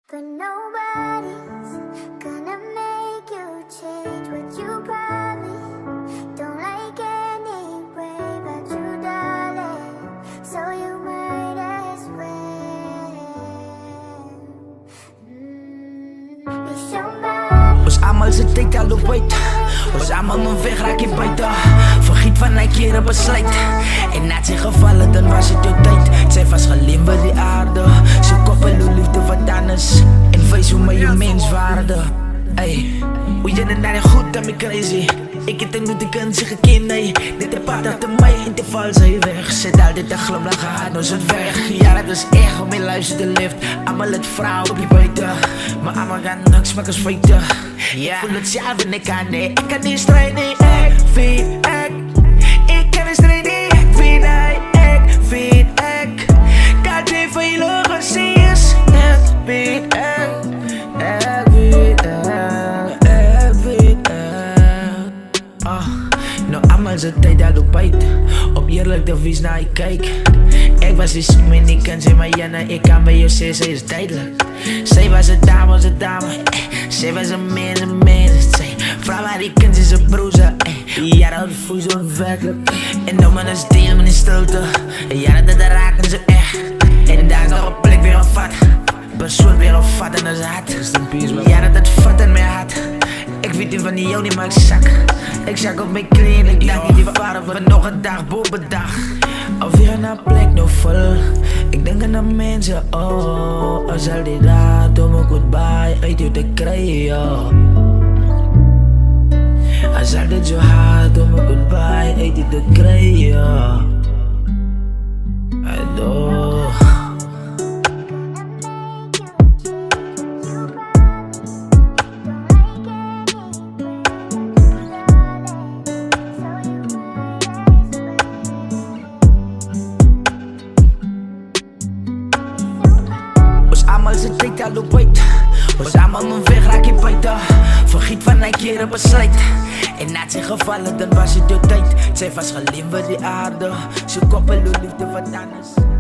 But nobody's gonna make you change what you probably don't like anyway. But you, darling, so you might as well be somebody. Ons allemaal zit tijd al op uit. Ons allemaal mijn weg raak je buiten. Vergiet van een keer een besluit. En na zijn gevallen, dan was het jouw tijd. Zij was geleend bij die aarde. Ze koppelen uw liefde wat anders. En wees hoe maar je menswaarde. Ey, hoe je het daar goed aan me crazy. Ik heb nu de kans gekend, nee. Dit de pad achter mij in de val zijn weg. Zet altijd een glimlach aan, nou zit weg. Ja, dat is echt om je luister de lift. Allemaal het vrouw op je buiten. Maar allemaal gaan niks maken als feiten. Ja, ik voel het zelf en ik kan niet. Ik kan niet strijden, ik vind ik kan niet strijden, ik vind ik kan niet veel hoger zien, het vind ik nou allemaal z'n tijd al op uit. Op eerlijk de wies naar je kijk. Ik was die zoen ik kan zeggen maar Janne, ik kan bij jou zeggen, zij is tijdelijk. Zij was een dame, zij was een mens, zij vrouw waar ik kan, ze is een broer, ja dat voel zo werkelijk. En nou man is deel met die stilte. Ja dat raken ze echt. En daar is nog een plek weer een vat. Persoon weer een vat in zijn hart. Ja dat het vat in mijn hart. Ik weet niet van die jou niet, maar ik zak op mijn knieën. Ik dank je die vader voor nog een dag boven dag. Alweer een plek nog vol. Ik denk aan de mensen, oh. Als al die raad om een goodbye uit je te krijgen. Als al dit zo hard om een goodbye uit je te krijgen. Adoh. Allemaal z'n tijd al op uit. Ons allemaal mijn weg raak je buiten. Vergiet van een keer een besluit. En na zijn gevallen, dan was het jouw tijd. Zij was geleend bij die aarde. Ze koppelen liefde wat anders.